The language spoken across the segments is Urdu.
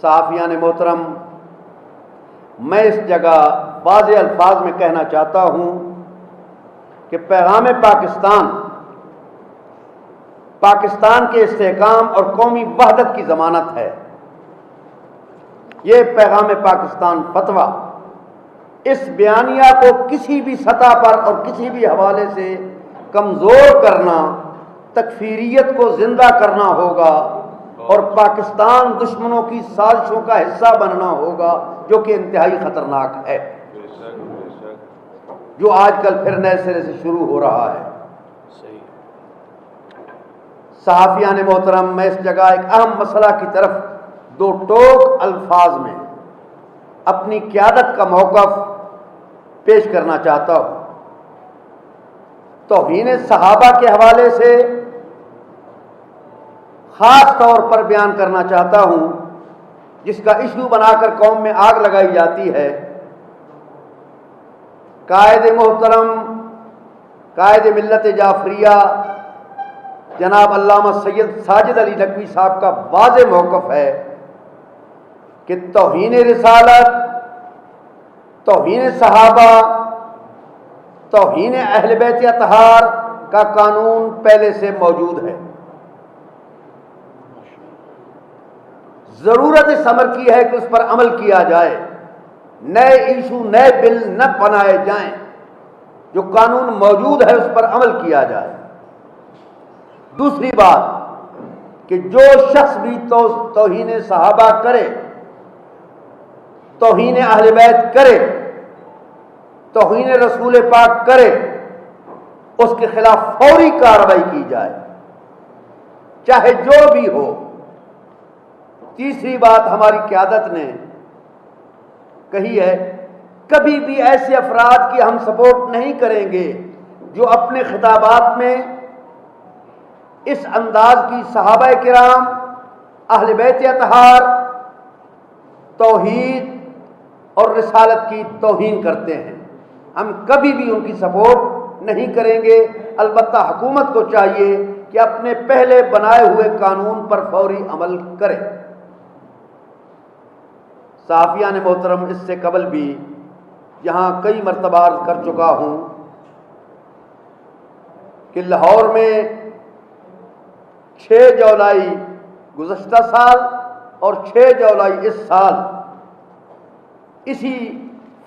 صحافیان محترم، میں اس جگہ واضح الفاظ میں کہنا چاہتا ہوں کہ پیغام پاکستان کے استحکام اور قومی وحدت کی ضمانت ہے۔ یہ پیغام پاکستان فتویٰ اس بیانیہ کو کسی بھی سطح پر اور کسی بھی حوالے سے کمزور کرنا، تکفیریت کو زندہ کرنا ہوگا اور پاکستان دشمنوں کی سازشوں کا حصہ بننا ہوگا، جو کہ انتہائی خطرناک ہے، جو آج کل پھر نئے سرے سے شروع ہو رہا ہے۔ صحافیان محترم، میں اس جگہ ایک اہم مسئلہ کی طرف دو ٹوک الفاظ میں اپنی قیادت کا موقف پیش کرنا چاہتا ہوں۔ توہین صحابہ کے حوالے سے خاص طور پر بیان کرنا چاہتا ہوں، جس کا ایشو بنا کر قوم میں آگ لگائی جاتی ہے۔ قائد محترم، قائد ملت جعفریہ جناب علامہ سید ساجد علی نقوی صاحب کا واضح موقف ہے کہ توہین رسالت، توہین صحابہ، توہین اہل بیت اطہار کا قانون پہلے سے موجود ہے۔ ضرورت اس امر کی ہے کہ اس پر عمل کیا جائے، نئے ایشو، نئے بل نہ بنائے جائیں، جو قانون موجود ہے اس پر عمل کیا جائے۔ دوسری بات کہ جو شخص بھی توہین صحابہ کرے، توہین اہل بیت کرے، توہین رسول پاک کرے، اس کے خلاف فوری کارروائی کی جائے، چاہے جو بھی ہو۔ تیسری بات ہماری قیادت نے کہی ہے، کبھی بھی ایسے افراد کی ہم سپورٹ نہیں کریں گے جو اپنے خطابات میں اس انداز کی صحابہ کرام، اہل بیت اطہار، توحید اور رسالت کی توہین کرتے ہیں۔ ہم کبھی بھی ان کی سپورٹ نہیں کریں گے۔ البتہ حکومت کو چاہیے کہ اپنے پہلے بنائے ہوئے قانون پر فوری عمل کرے۔ صحافیان محترم، اس سے قبل بھی یہاں کئی مرتبہ عرض کر چکا ہوں کہ لاہور میں 6 جولائی گزشتہ سال اور 6 جولائی اس سال اسی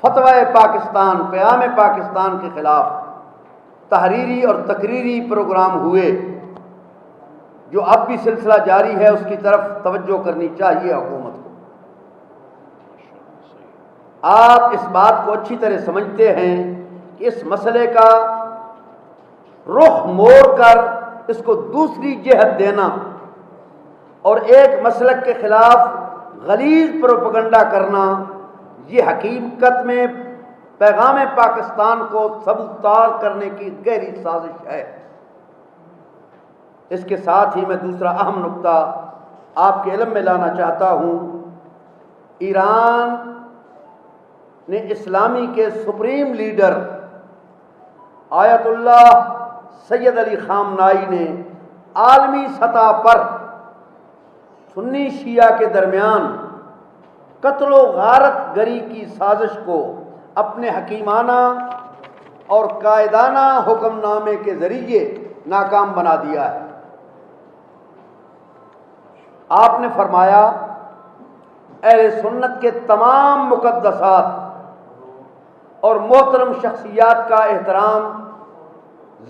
فتوی پاکستان، پیغام پاکستان کے خلاف تحریری اور تقریری پروگرام ہوئے، جو اب بھی سلسلہ جاری ہے۔ اس کی طرف توجہ کرنی چاہیے حکومت کو۔ آپ اس بات کو اچھی طرح سمجھتے ہیں کہ اس مسئلے کا رخ موڑ کر اس کو دوسری جہت دینا اور ایک مسلک کے خلاف غلیظ پروپیگنڈا کرنا، یہ حقیقت میں پیغام پاکستان کو سبوتار کرنے کی گہری سازش ہے۔ اس کے ساتھ ہی میں دوسرا اہم نقطہ آپ کے علم میں لانا چاہتا ہوں۔ ایران نے اسلامی کے سپریم لیڈر آیت اللہ سید علی خامنائی نے عالمی سطح پر سنی شیعہ کے درمیان قتل و غارت گری کی سازش کو اپنے حکیمانہ اور قائدانہ حکم نامے کے ذریعے ناکام بنا دیا ہے۔ آپ نے فرمایا، اہل سنت کے تمام مقدسات اور محترم شخصیات کا احترام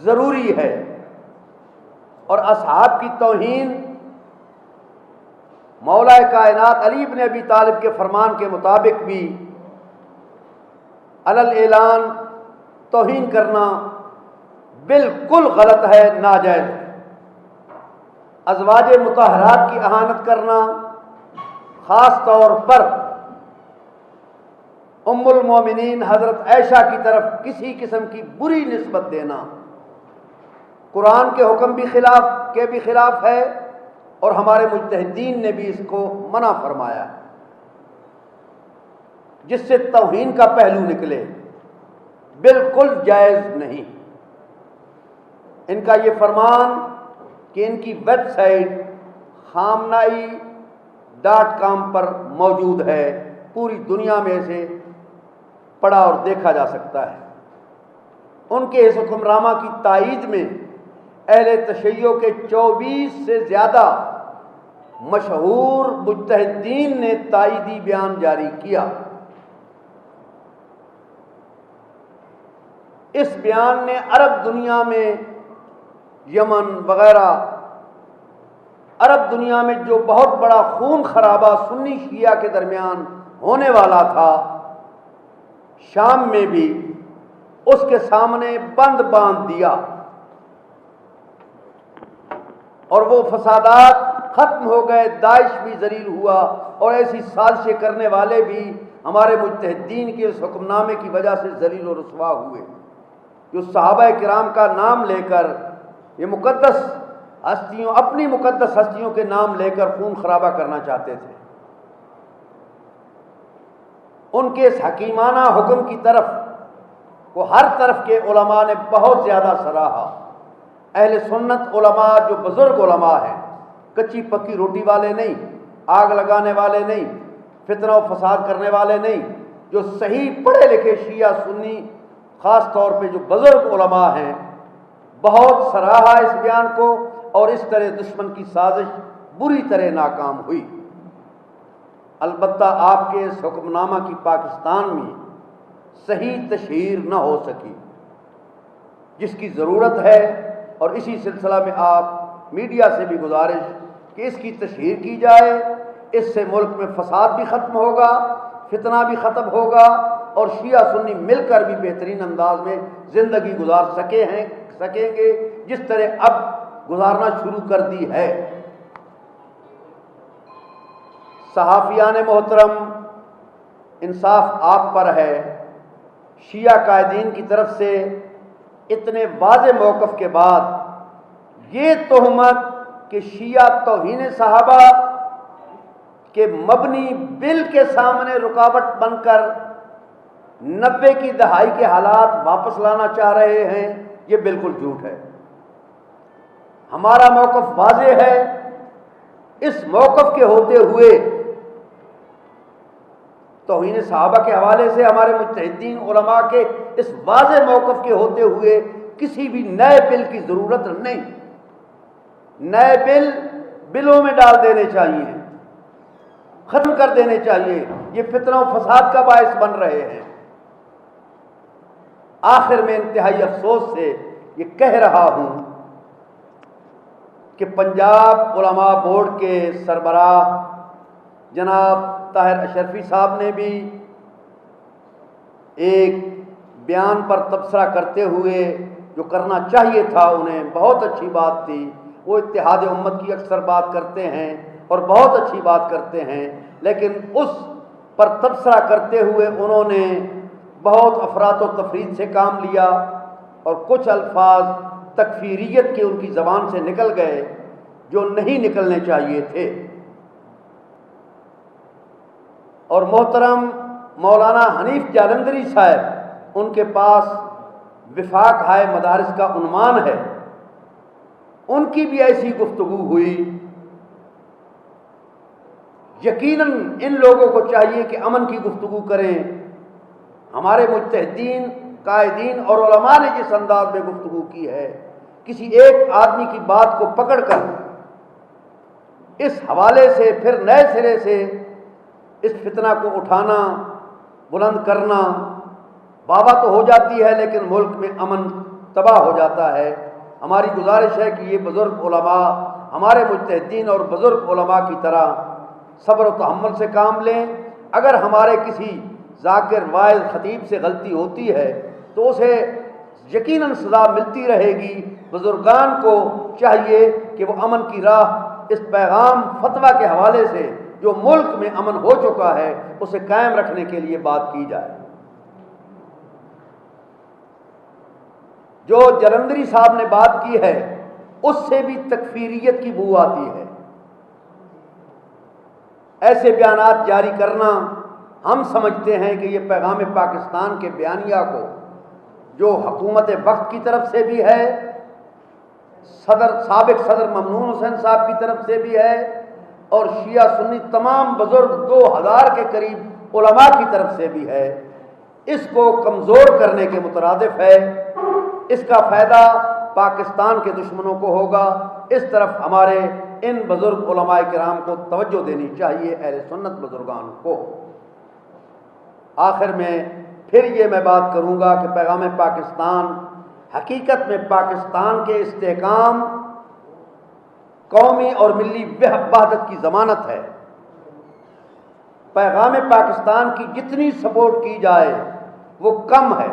ضروری ہے، اور اصحاب کی توہین مولا کائنات علی بن ابی طالب کے فرمان کے مطابق بھی علل اعلان توہین کرنا بالکل غلط ہے، ناجائز ہے۔ ازواج مطہرات کی اہانت کرنا، خاص طور پر ام المومنین حضرت عائشہ کی طرف کسی قسم کی بری نسبت دینا، قرآن کے حکم بھی خلاف ہے، اور ہمارے مجتہدین نے بھی اس کو منع فرمایا، جس سے توہین کا پہلو نکلے، بالکل جائز نہیں۔ ان کا یہ فرمان کہ ان کی ویب سائٹ khamenei.com پر موجود ہے، پوری دنیا میں اسے پڑھا اور دیکھا جا سکتا ہے۔ ان کے اس حکم نامہ کی تائید میں اہل تشیع کے 24 سے زیادہ مشہور مجتہدین نے تائیدی بیان جاری کیا۔ اس بیان نے عرب دنیا میں، یمن وغیرہ عرب دنیا میں جو بہت بڑا خون خرابہ سنی شیعہ کے درمیان ہونے والا تھا، شام میں بھی اس کے سامنے بند باندھ دیا، اور وہ فسادات ختم ہو گئے، داعش بھی ذلیل ہوا، اور ایسی سازشیں کرنے والے بھی ہمارے مجتہدین کے اس حکم نامے کی وجہ سے ذلیل و رسوا ہوئے، جو صحابہ کرام کا نام لے کر، یہ مقدس ہستیوں، اپنی مقدس ہستیوں کے نام لے کر خون خرابہ کرنا چاہتے تھے۔ ان کے اس حکیمانہ حکم کی طرف کو ہر طرف کے علماء نے بہت زیادہ سراہا۔ اہل سنت علماء جو بزرگ علماء ہیں، کچی پکی روٹی والے نہیں، آگ لگانے والے نہیں، فتنہ و فساد کرنے والے نہیں، جو صحیح پڑھے لکھے شیعہ سنی خاص طور پہ جو بزرگ علماء ہیں، بہت سراہا اس بیان کو، اور اس طرح دشمن کی سازش بری طرح ناکام ہوئی۔ البتہ آپ کے اس حکم نامہ کی پاکستان میں صحیح تشہیر نہ ہو سکی، جس کی ضرورت ہے، اور اسی سلسلہ میں آپ میڈیا سے بھی گزارش کہ اس کی تشہیر کی جائے۔ اس سے ملک میں فساد بھی ختم ہوگا، فتنہ بھی ختم ہوگا، اور شیعہ سنی مل کر بھی بہترین انداز میں زندگی گزار سکیں گے، جس طرح اب گزارنا شروع کر دی ہے۔ صحافیان محترم، انصاف آپ پر ہے۔ شیعہ قائدین کی طرف سے اتنے واضح موقف کے بعد یہ تہمت کہ شیعہ توہین صحابہ کے مبنی بل کے سامنے رکاوٹ بن کر 90 کی دہائی کے حالات واپس لانا چاہ رہے ہیں، یہ بالکل جھوٹ ہے۔ ہمارا موقف واضح ہے۔ اس موقف کے ہوتے ہوئے توہین صحابہ کے حوالے سے ہمارے مجتہدین علماء کے اس واضح موقف کے ہوتے ہوئے کسی بھی نئے بل کی ضرورت نہیں۔ نئے بلوں میں ڈال دینے چاہیے، ختم کر دینے چاہیے، یہ فتنہ و فساد کا باعث بن رہے ہیں۔ آخر میں انتہائی افسوس سے یہ کہہ رہا ہوں کہ پنجاب علماء بورڈ کے سربراہ جناب طاہر اشرفی صاحب نے بھی ایک بیان پر تبصرہ کرتے ہوئے جو کرنا چاہیے تھا انہیں، بہت اچھی بات تھی، وہ اتحاد امت کی اکثر بات کرتے ہیں اور بہت اچھی بات کرتے ہیں، لیکن اس پر تبصرہ کرتے ہوئے انہوں نے بہت افراط و تفرید سے کام لیا، اور کچھ الفاظ تکفیریت کے ان کی زبان سے نکل گئے جو نہیں نکلنے چاہیے تھے۔ اور محترم مولانا حنیف جالندھری صاحب، ان کے پاس وفاق ہائے مدارس کا عنوان ہے، ان کی بھی ایسی گفتگو ہوئی۔ یقیناً ان لوگوں کو چاہیے کہ امن کی گفتگو کریں۔ ہمارے مجتہدین، قائدین اور علماء نے جس انداز میں گفتگو کی ہے، کسی ایک آدمی کی بات کو پکڑ کر اس حوالے سے پھر نئے سرے سے اس فتنہ کو اٹھانا، بلند کرنا، بابا تو ہو جاتی ہے لیکن ملک میں امن تباہ ہو جاتا ہے۔ ہماری گزارش ہے کہ یہ بزرگ علماء ہمارے مجتہدین اور بزرگ علماء کی طرح صبر و تحمل سے کام لیں۔ اگر ہمارے کسی ذاکر واعظ خطیب سے غلطی ہوتی ہے تو اسے یقیناً سزا ملتی رہے گی۔ بزرگان کو چاہیے کہ وہ امن کی راہ، اس پیغام فتویٰ کے حوالے سے جو ملک میں امن ہو چکا ہے، اسے قائم رکھنے کے لیے بات کی جائے۔ جو جلندھری صاحب نے بات کی ہے اس سے بھی تکفیریت کی بو آتی ہے۔ ایسے بیانات جاری کرنا، ہم سمجھتے ہیں کہ یہ پیغام پاکستان کے بیانیہ کو، جو حکومت وقت کی طرف سے بھی ہے سابق صدر ممنون حسین صاحب کی طرف سے بھی ہے اور شیعہ سنی تمام بزرگ 2000 کے قریب علماء کی طرف سے بھی ہے، اس کو کمزور کرنے کے مترادف ہے۔ اس کا فائدہ پاکستان کے دشمنوں کو ہوگا۔ اس طرف ہمارے ان بزرگ علماء کرام کو توجہ دینی چاہیے، اہل سنت بزرگان کو۔ آخر میں پھر یہ میں بات کروں گا کہ پیغام پاکستان حقیقت میں پاکستان کے استحکام، قومی اور ملی وحدت کی ضمانت ہے۔ پیغام پاکستان کی جتنی سپورٹ کی جائے وہ کم ہے۔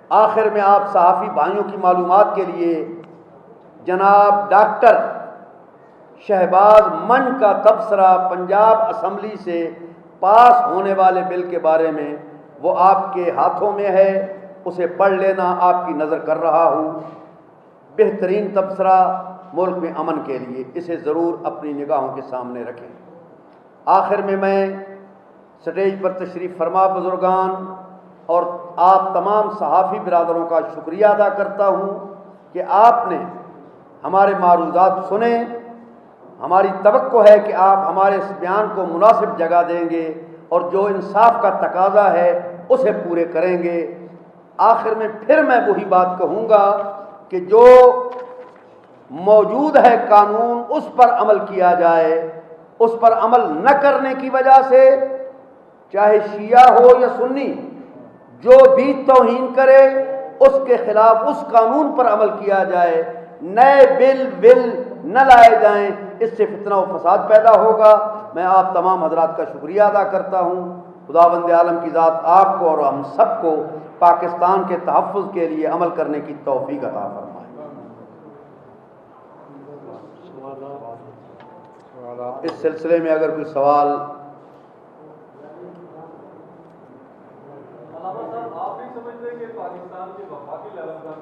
آخر میں آپ صحافی بھائیوں کی معلومات کے لیے جناب ڈاکٹر شہباز من کا تبصرہ پنجاب اسمبلی سے پاس ہونے والے بل کے بارے میں وہ آپ کے ہاتھوں میں ہے، اسے پڑھ لینا، آپ کی نظر کر رہا ہوں۔ بہترین تبصرہ ملک میں امن کے لیے، اسے ضرور اپنی نگاہوں کے سامنے رکھیں۔ آخر میں سٹیج پر تشریف فرما بزرگان اور آپ تمام صحافی برادروں کا شکریہ ادا کرتا ہوں کہ آپ نے ہمارے معروضات سنے۔ ہماری توقع ہے کہ آپ ہمارے اس بیان کو مناسب جگہ دیں گے اور جو انصاف کا تقاضا ہے اسے پورے کریں گے۔ آخر میں پھر میں وہی بات کہوں گا کہ جو موجود ہے قانون اس پر عمل کیا جائے۔ اس پر عمل نہ کرنے کی وجہ سے چاہے شیعہ ہو یا سنی، جو بھی توہین کرے اس کے خلاف اس قانون پر عمل کیا جائے، نئے بل نہ لائے جائیں، اس سے فتنہ و فساد پیدا ہوگا۔ میں آپ تمام حضرات کا شکریہ ادا کرتا ہوں۔ خداوند عالم کی ذات آپ کو اور ہم سب کو پاکستان کے تحفظ کے لیے عمل کرنے کی توفیق عطا فرمائے۔ اس سلسلے میں اگر کوئی سوال آپ بھی سمجھتے ہیں کہ پاکستان کے وفاقی لیول پر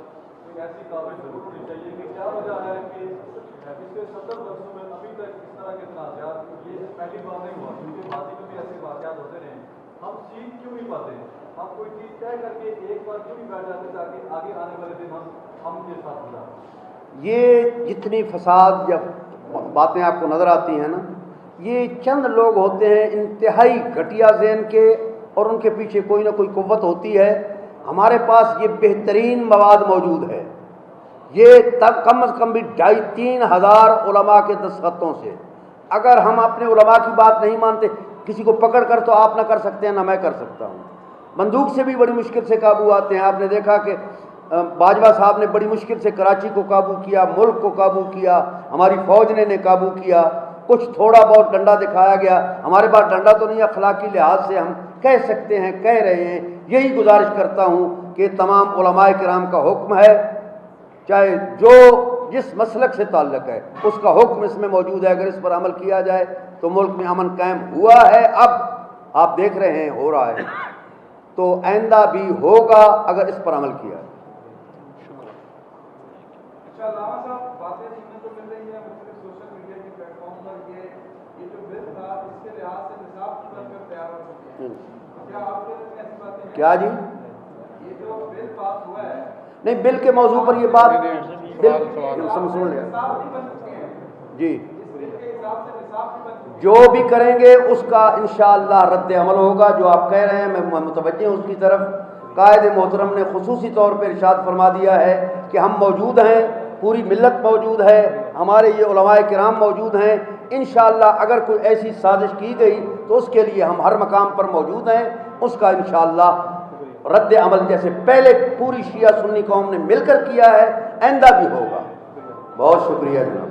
ایک ایسی کاوش ضرور ہونی چاہیے کہ کیا وجہ ہے کہ پچھلے 70 برسوں میں ابھی تک اس طرح کے تنازعات، یہ پہلی بار نہیں ہوا کیونکہ ماضی میں بھی ایسے واقعات ہوتے رہے، ہم سیکھ کیوں نہیں پاتے ہیں؟ ہم کوئی چیز طے کر کے ایک بار کیوں نہیں بیٹھ جاتے تاکہ آگے آنے والے دن ہم کے ساتھ گزاریں؟ یہ جتنی فساد یا باتیں آپ کو نظر آتی ہیں نا، یہ چند لوگ ہوتے ہیں انتہائی گھٹیا ذہن کے اور ان کے پیچھے کوئی نہ کوئی قوت ہوتی ہے۔ ہمارے پاس یہ بہترین مواد موجود ہے، یہ کم از کم بھی 2500-3000 علماء کے دستخطوں سے۔ اگر ہم اپنے علماء کی بات نہیں مانتے، کسی کو پکڑ کر تو آپ نہ کر سکتے ہیں نہ میں کر سکتا ہوں۔ بندوق سے بھی بڑی مشکل سے قابو آتے ہیں۔ آپ نے دیکھا کہ باجوہ صاحب نے بڑی مشکل سے کراچی کو قابو کیا، ملک کو قابو کیا، ہماری فوج نے قابو کیا۔ کچھ تھوڑا بہت ڈنڈا دکھایا گیا، ہمارے پاس ڈنڈا تو نہیں، اخلاقی لحاظ سے ہم کہہ سکتے ہیں، کہہ رہے ہیں۔ یہی گزارش کرتا ہوں کہ تمام علماء کرام کا حکم ہے، چاہے جو جس مسلک سے تعلق ہے اس کا حکم اس میں موجود ہے، اگر اس پر عمل کیا جائے تو ملک میں امن قائم ہوا ہے، اب آپ دیکھ رہے ہیں ہو رہا ہے، تو آئندہ بھی ہوگا اگر اس پر عمل کیا جائے۔ علامہ صاحب، باتیں سننے کو مل رہی ہیں مختلف سوشل میڈیا کے پلیٹ فارم پر یہ جو بل تھا اس کے لحاظ سے نصاب کی بن کر تیار ہو چکی ہے، کیا آپ کے لیے ایسی باتیں ہیں؟ کیا جی؟ یہ جو بل پاس ہوا ہے، نہیں، بل کے موضوع پر یہ بات نصاب نہیں بن چکے ہیں جی، اس بل کے حساب سے نصاب نہیں بن چکے جو بھی کریں گے اس کا انشاءاللہ رد عمل ہوگا۔ جو آپ کہہ رہے ہیں میں متوجہ ہوں اس کی طرف۔ قائد محترم نے خصوصی طور پہ ارشاد فرما دیا ہے کہ ہم موجود ہیں، پوری ملت موجود ہے، ہمارے یہ علماء کرام موجود ہیں۔ انشاءاللہ اگر کوئی ایسی سازش کی گئی تو اس کے لیے ہم ہر مقام پر موجود ہیں، اس کا انشاءاللہ رد عمل جیسے پہلے پوری شیعہ سنی قوم نے مل کر کیا ہے آئندہ بھی ہوگا۔ بہت شکریہ جناب۔